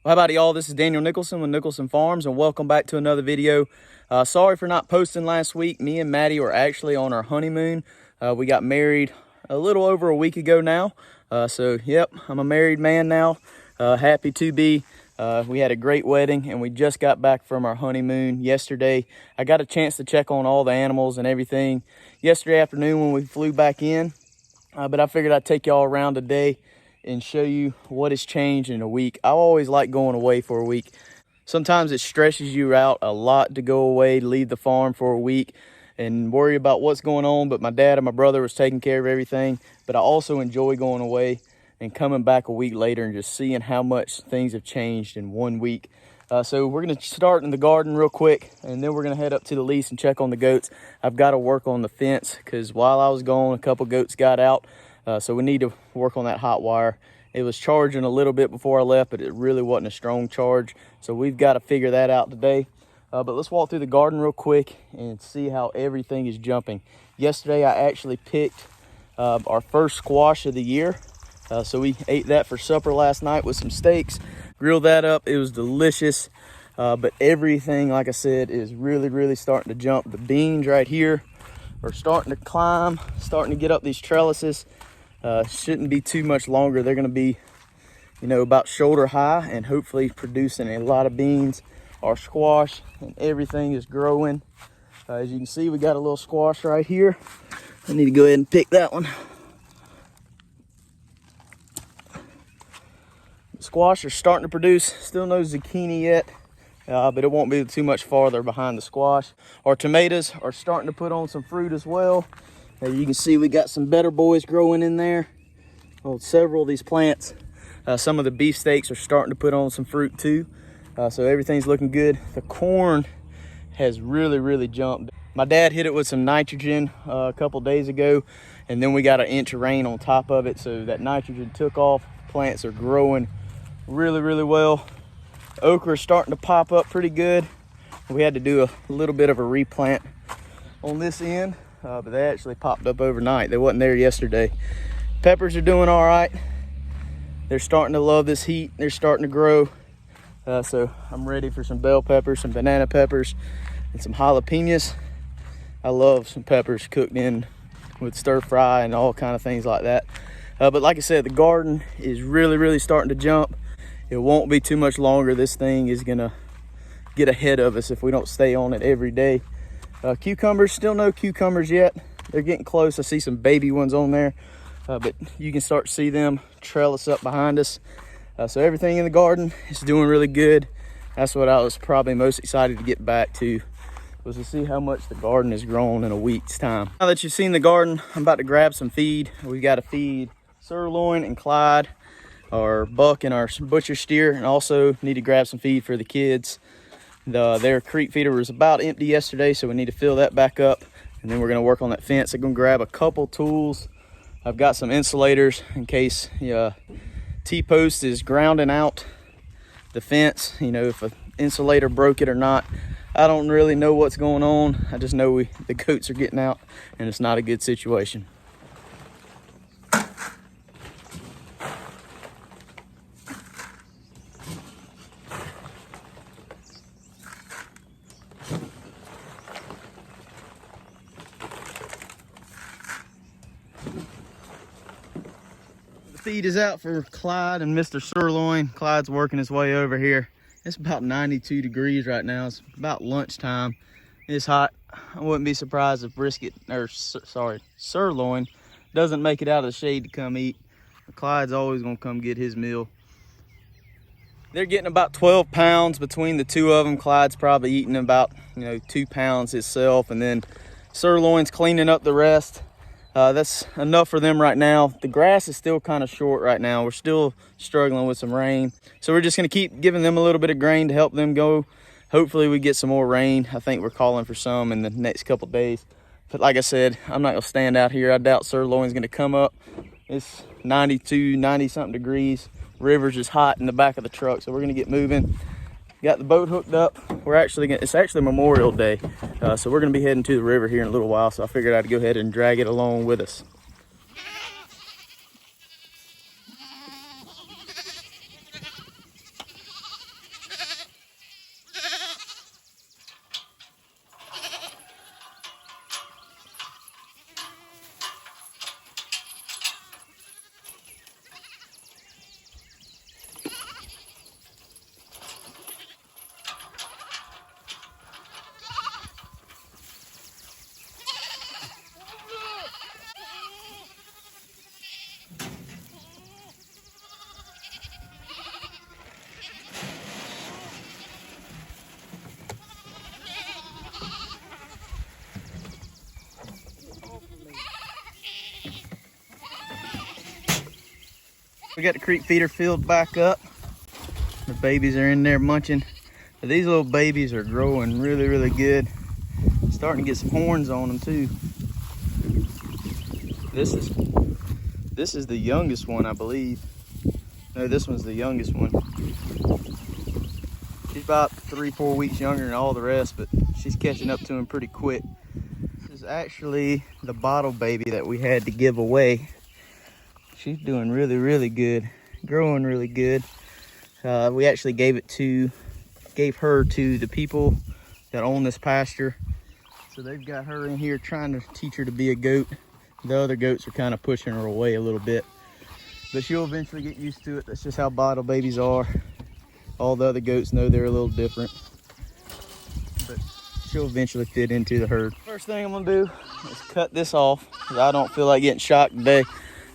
Well, how about y'all? This is Daniel Nicholson with Nicholson Farms, and welcome back to another video. Sorry for not posting last week. Me and Maddie were actually on our honeymoon. We got married a little over a week ago now. So, yep, I'm a married man now. Happy to be. We had a great wedding, and we just got back from our honeymoon yesterday. I got a chance to check on all the animals and everything yesterday afternoon when we flew back in. But I figured I'd take y'all around today and show you what has changed in a week. I always like going away for a week. Sometimes it stresses you out a lot to go away, leave the farm for a week and worry about what's going on. But my dad and my brother was taking care of everything. But I also enjoy going away and coming back a week later and just seeing how much things have changed in 1 week. So we're going to start in the garden real quick, and then we're going to head up to the lease and check on the goats. I've got to work on the fence because while I was gone, a couple goats got out. So we need to work on that hot wire. It was charging a little bit before I left, but it really wasn't a strong charge. So we've got to figure that out today. But let's walk through the garden real quick and see how everything is jumping. Yesterday, I actually picked our first squash of the year. So we ate that for supper last night with some steaks. Grilled that up. It was delicious. But everything, like I said, is really starting to jump. The beans right here are starting to climb, starting to get up these trellises. Shouldn't be too much longer. They're going to be, about shoulder high and hopefully producing a lot of beans. Our squash and everything is growing. As you can see, we got a little squash right here. I need to go ahead and pick that one. Squash are starting to produce. Still no zucchini yet, but it won't be too much farther behind the squash. Our tomatoes are starting to put on some fruit as well. As you can see, we got some better boys growing in there. Several of these plants. Some of the beefsteaks are starting to put on some fruit too. So everything's looking good. The corn has really jumped. My dad hit it with some nitrogen a couple days ago, and then we got an inch of rain on top of it. So that nitrogen took off. Plants are growing really well. Okra is starting to pop up pretty good. We had to do a little bit of a replant on this end. But they actually popped up overnight. They wasn't there yesterday. Peppers are doing all right. They're starting to love this heat. They're starting to grow. So I'm ready for some bell peppers, some banana peppers, and some jalapenos. I love some peppers cooked in with stir fry and all kind of things like that. But like I said, the garden is really starting to jump. It won't be too much longer. This thing is gonna get ahead of us if we don't stay on it every day. Cucumbers, still no cucumbers yet. They're getting close. I see some baby ones on there, but you can start to see them trellis up behind us. So everything in the garden is doing really good. That's what I was probably most excited to get back to, was to see how much the garden has grown in a week's time. Now that you've seen the garden, I'm about to grab some feed. We've got to feed Sirloin and Clyde, our buck and our butcher steer, and also need to grab some feed for the kids. Their creek feeder was about empty yesterday, so we need to fill that back up, and then we're going to work on that fence. I'm going to grab a couple tools. I've got some insulators in case T-post is grounding out the fence, if an insulator broke it or not. I don't really know what's going on. I just know the goats are getting out, and it's not a good situation. Feed is out for Clyde and Mr. Sirloin. Clyde's working his way over here. It's about 92 degrees right now. It's about lunchtime. It's hot. I wouldn't be surprised if Sirloin doesn't make it out of the shade to come eat. Clyde's always gonna come get his meal. They're getting about 12 pounds between the two of them. Clyde's probably eating about 2 pounds himself, and then Sirloin's cleaning up the rest. That's enough for them right now. The grass is still kind of short right now. We're still struggling with some rain. So we're just going to keep giving them a little bit of grain to help them go. Hopefully we get some more rain. I think we're calling for some in the next couple days. But like I said, I'm not going to stand out here. I doubt Sirloin's going to come up. It's 92, 90-something degrees. River's just hot in the back of the truck, so we're going to get moving. Got the boat hooked up. It's actually Memorial Day, so we're going to be heading to the river here in a little while, so I figured I'd go ahead and drag it along with us. We got the creek feeder filled back up. The babies are in there munching. But these little babies are growing really, really good. Starting to get some horns on them too. This is the youngest one, I believe. No, this one's the youngest one. She's about 3-4 weeks younger than all the rest, but she's catching up to him pretty quick. This is actually the bottle baby that we had to give away. She's doing really, really good, growing really good. We actually gave her to the people that own this pasture. So they've got her in here trying to teach her to be a goat. The other goats are kind of pushing her away a little bit, but she'll eventually get used to it. That's just how bottle babies are. All the other goats know they're a little different, but she'll eventually fit into the herd. First thing I'm gonna do is cut this off because I don't feel like getting shocked today.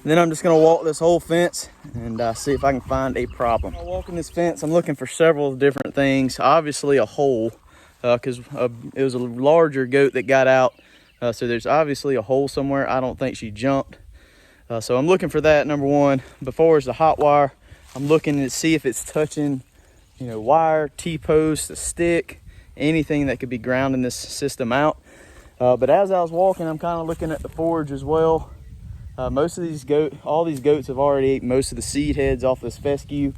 And then I'm just gonna walk this whole fence and see if I can find a problem. While walking this fence, I'm looking for several different things. Obviously a hole, because it was a larger goat that got out. So there's obviously a hole somewhere. I don't think she jumped. So I'm looking for that, number one. Before is the hot wire. I'm looking to see if it's touching, you know, wire, T-post, a stick, anything that could be grounding this system out. But as I was walking, I'm kind of looking at the forage as well. Most of these all these goats have already ate most of the seed heads off this fescue.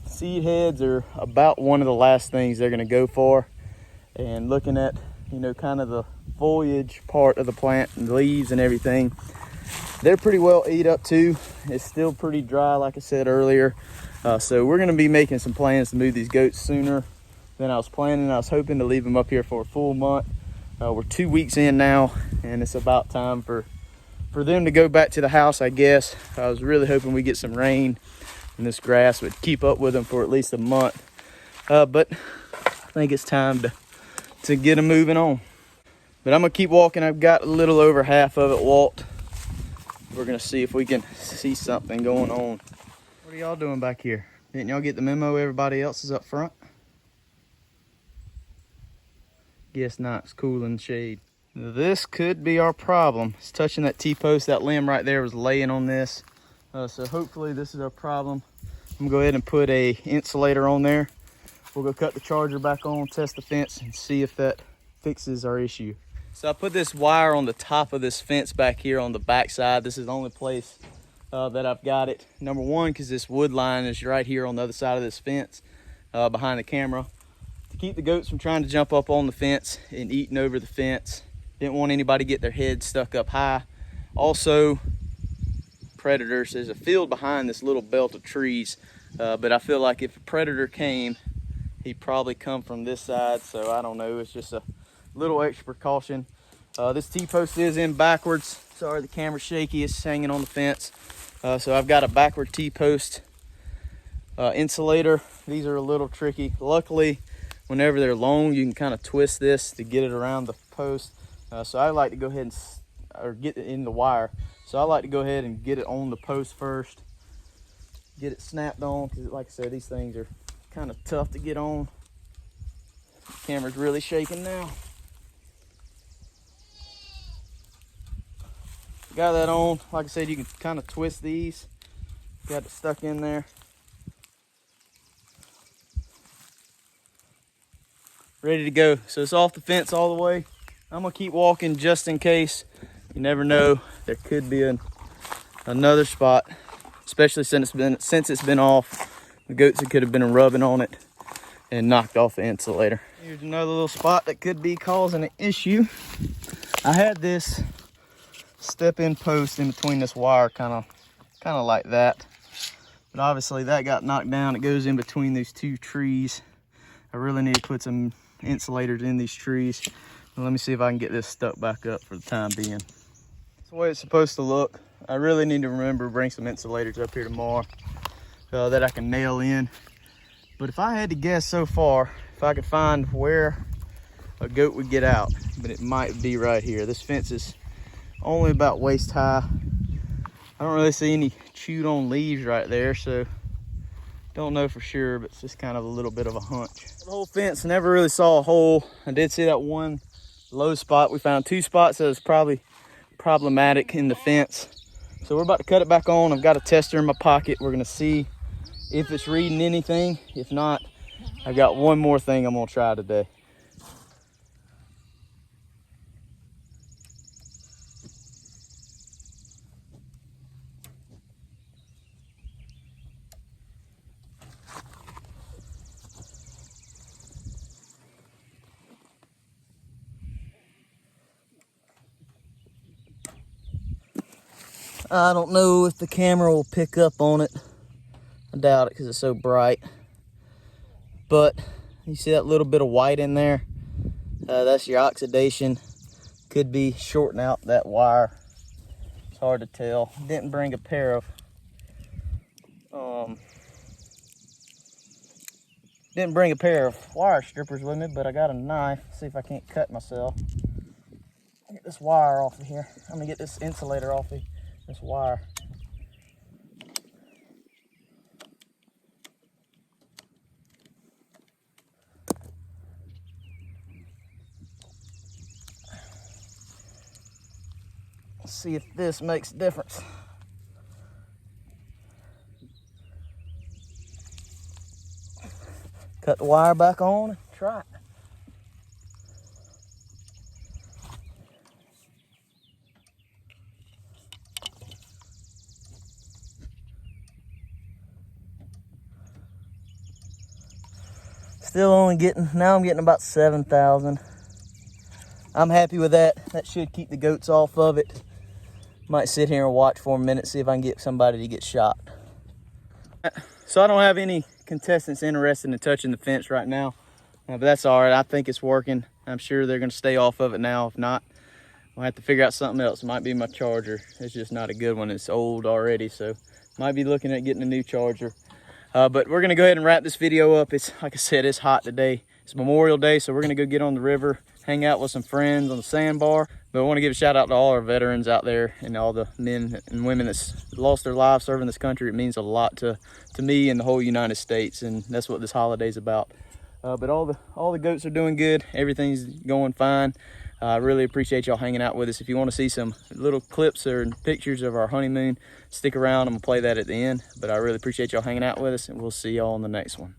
Seed heads are about one of the last things they're gonna go for. And looking at, you know, kind of the foliage part of the plant and the leaves and everything, they're pretty well ate up too. It's still pretty dry, like I said earlier. So we're gonna be making some plans to move these goats sooner than I was planning. I was hoping to leave them up here for a full month. We're 2 weeks in now, and it's about time for them to go back to the house, I guess. I was really hoping we get some rain and this grass would keep up with them for at least a month. But I think it's time to get them moving on. But I'm gonna keep walking. I've got a little over half of it walked. We're gonna see if we can see something going on. What are y'all doing back here? Didn't y'all get the memo everybody else is up front? Guess not, it's cool in the shade. This could be our problem. It's touching that T-post. That limb right there was laying on this. So hopefully this is our problem. I'm gonna go ahead and put a insulator on there. We'll go cut the charger back on, test the fence, and see if that fixes our issue. So I put this wire on the top of this fence back here on the back side. This is the only place that I've got it. Number one, because this wood line is right here on the other side of this fence behind the camera. To keep the goats from trying to jump up on the fence and eating over the fence. Didn't want anybody to get their head stuck up high. Also, predators. There's a field behind this little belt of trees, but I feel like if a predator came, he'd probably come from this side, so I don't know. It's just a little extra precaution. This T-post is in backwards. Sorry, the camera's shaky. It's hanging on the fence. So I've got a backward T-post insulator. These are a little tricky. Luckily, whenever they're long, you can kind of twist this to get it around the post. So I like to go ahead and get it in the wire. So I like to go ahead and get it on the post first. Get it snapped on, because like I said, these things are kind of tough to get on. The camera's really shaking now. Got that on. Like I said, you can kind of twist these. Got it stuck in there. Ready to go. So it's off the fence all the way. I'm gonna keep walking just in case. You never know, there could be another spot, especially since it's been off. The goats could have been rubbing on it and knocked off the insulator. Here's another little spot that could be causing an issue. I had this step-in post in between this wire, kind of like that, but obviously that got knocked down. It goes in between these two trees. I really need to put some insulators in these trees. Let me see if I can get this stuck back up for the time being. That's the way it's supposed to look. I really need to remember to bring some insulators up here tomorrow that I can nail in. But if I had to guess so far, if I could find where a goat would get out, but it might be right here. This fence is only about waist high. I don't really see any chewed on leaves right there, so don't know for sure, but it's just kind of a little bit of a hunch. The whole fence, I never really saw a hole. I did see that one low spot. We found two spots that was probably problematic in the fence. So we're about to cut it back on. I've got a tester in my pocket. We're gonna see if it's reading anything. If not, I've got one more thing I'm gonna try today. I don't know if the camera will pick up on it. I doubt it because it's so bright. But you see that little bit of white in there? That's your oxidation. Could be shorting out that wire. It's hard to tell. Didn't bring a pair of wire strippers with me, but I got a knife. See if I can't cut myself. Get this wire off of here. I'm gonna get this insulator off of this wire. Let's see if this makes a difference. Cut the wire back on and try it. Still only getting, now I'm getting about 7,000. I'm happy with that. That should keep the goats off of it. Might sit here and watch for a minute, see if I can get somebody to get shot. So I don't have any contestants interested in touching the fence right now, but that's all right. I think it's working. I'm sure they're gonna stay off of it now. If not, I'll have to figure out something else. It might be my charger. It's just not a good one. It's old already, so might be looking at getting a new charger. But we're gonna go ahead and wrap this video up. It's, like I said, it's hot today. It's Memorial Day, so we're gonna go get on the river, hang out with some friends on the sandbar. But I wanna give a shout out to all our veterans out there and all the men and women that's lost their lives serving this country. It means a lot to me and the whole United States, and that's what this holiday's about. But all the goats are doing good. Everything's going fine. I really appreciate y'all hanging out with us. If you want to see some little clips or pictures of our honeymoon, stick around. I'm gonna play that at the end. But I really appreciate y'all hanging out with us, and we'll see y'all on the next one.